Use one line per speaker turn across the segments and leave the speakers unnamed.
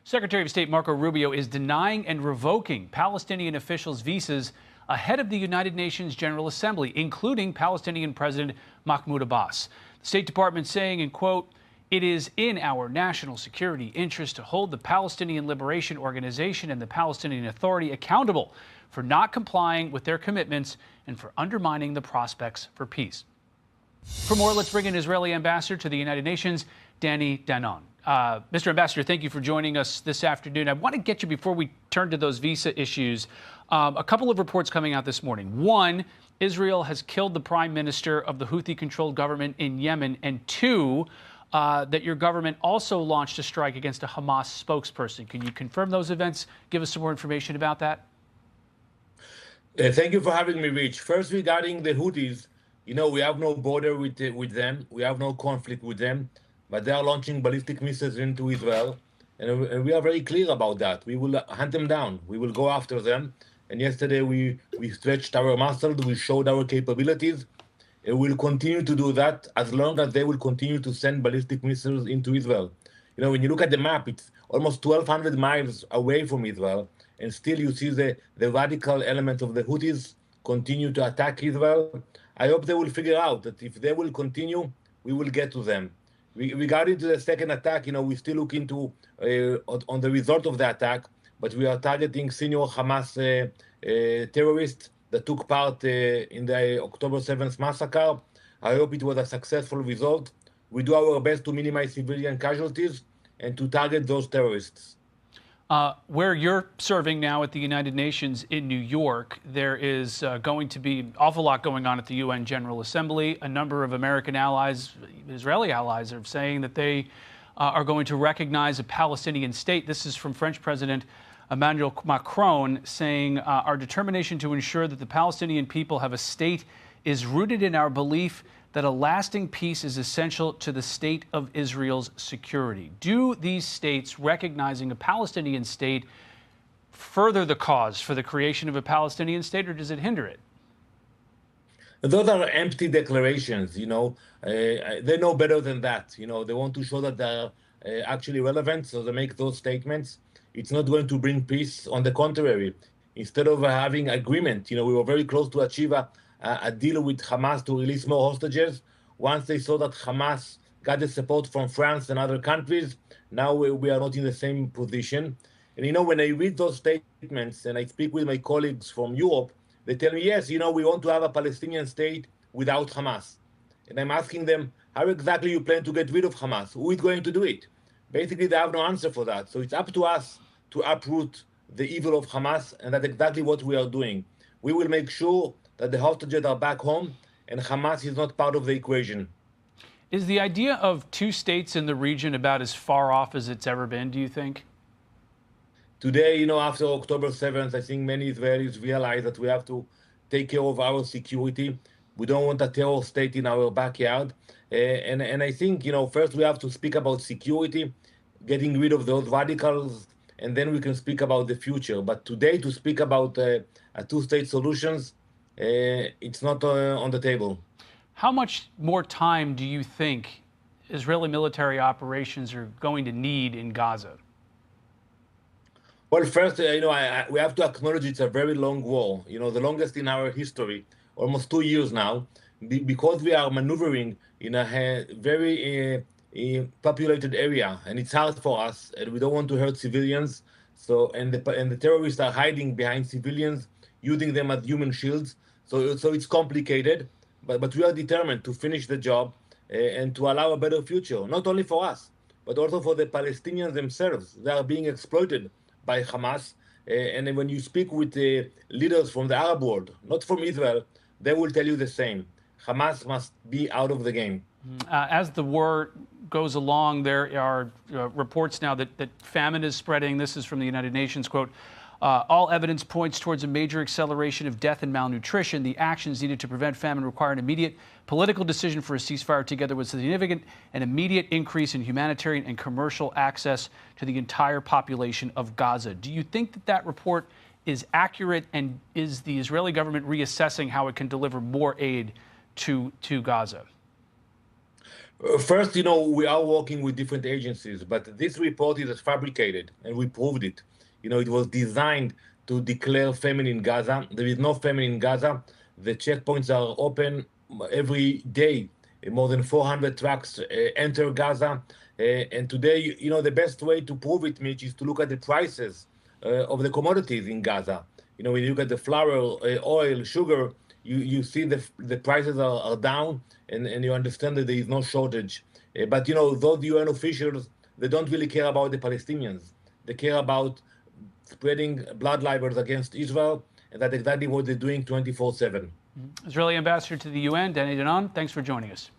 Secretary of State Marco Rubio is denying and revoking Palestinian officials' visas ahead of the United Nations General Assembly, including Palestinian President Mahmoud Abbas. The State Department saying, in quote, "It is in our national security interest to hold the Palestinian Liberation Organization and the Palestinian Authority accountable for not complying with their commitments and for undermining the prospects for peace." For more, let's bring in Israeli ambassador to the United Nations, Danny Danon. Mr. Ambassador, thank you for joining us this afternoon. I want to get you, before we turn to those visa issues, a couple of reports coming out this morning. One, Israel has killed the prime minister of the Houthi-controlled government in Yemen. And two, that your government also launched a strike against a Hamas spokesperson. Can you confirm those events? Give us some more information about that.
Thank you for having me, Rich. First, regarding the Houthis, we have no border with them. We have no conflict with them. But they are launching ballistic missiles into Israel. And we are very clear about that. We will hunt them down. We will go after them. And yesterday, we stretched our muscles. We showed our capabilities. And we'll continue to do that as long as they will continue to send ballistic missiles into Israel. When you look at the map, it's almost 1,200 miles away from Israel. And still you see the radical elements of the Houthis continue to attack Israel. I hope they will figure out that if they will continue, we will get to them. Regarding to the second attack, we still look into on the result of the attack, but we are targeting senior Hamas terrorists that took part in the October 7th massacre. I hope it was a successful result. We do our best to minimize civilian casualties and to target those terrorists.
Where you're serving now at the United Nations in New York, there is going to be an awful lot going on at the UN General Assembly. A number of American allies, Israeli allies, are saying that they are going to recognize a Palestinian state. This is from French President Emmanuel Macron saying, "Our determination to ensure that the Palestinian people have a state is rooted in our belief that a lasting peace is essential to the state of Israel's security." Do these states recognizing a Palestinian state further the cause for the creation of a Palestinian state, or does it hinder it?
Those are empty declarations, They know better than that. They want to show that they're actually relevant, so they make those statements. It's not going to bring peace. On the contrary, instead of having agreement, we were very close to achieve a deal with Hamas to release more hostages. Once they saw that Hamas got the support from France and other countries, now we are not in the same position. And when I read those statements and I speak with my colleagues from Europe, they tell me, yes, we want to have a Palestinian state without Hamas. And I'm asking them, how exactly you plan to get rid of Hamas? Who is going to do it? Basically, they have no answer for that. So it's up to us to uproot the evil of Hamas, and that's exactly what we are doing. We will make sure that the hostages are back home and Hamas is not part of the equation.
Is the idea of two states in the region about as far off as it's ever been, do you think?
Today, after October 7th, I think many Israelis realize that we have to take care of our security. We don't want a terror state in our backyard. And I think, first we have to speak about security, getting rid of those radicals, and then we can speak about the future. But today, to speak about a two-state solutions, it's not on the table.
How much more time do you think Israeli military operations are going to need in Gaza?
Well, first, we have to acknowledge it's a very long war, the longest in our history, almost 2 years now, because we are maneuvering in a very populated area, and it's hard for us, and we don't want to hurt civilians. So, and the terrorists are hiding behind civilians, using them as human shields. So it's complicated, but we are determined to finish the job and to allow a better future, not only for us, but also for the Palestinians themselves. They are being exploited by Hamas. And when you speak with leaders from the Arab world, not from Israel, they will tell you the same. Hamas must be out of the game.
As the war goes along, there are reports now that famine is spreading. This is from the United Nations, quote, "All evidence points towards a major acceleration of death and malnutrition. The actions needed to prevent famine require an immediate political decision for a ceasefire, together with significant and immediate increase in humanitarian and commercial access to the entire population of Gaza." Do you think that report is accurate, and is the Israeli government reassessing how it can deliver more aid to Gaza?
First, we are working with different agencies, but this report is fabricated, and we proved it. It was designed to declare famine in Gaza. There is no famine in Gaza. The checkpoints are open every day. More than 400 trucks enter Gaza. And today, the best way to prove it, Mitch, is to look at the prices of the commodities in Gaza. When you look at the flour, oil, sugar, you see the prices are down, and you understand that there is no shortage. But those UN officials, they don't really care about the Palestinians. They care about spreading blood libels against Israel, and that's exactly what they're doing 24/7.
Israeli ambassador to the UN, Danny Danon, thanks for joining us.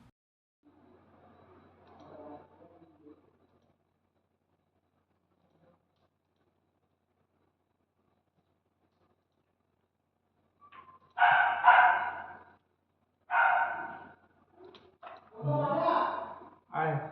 Hi.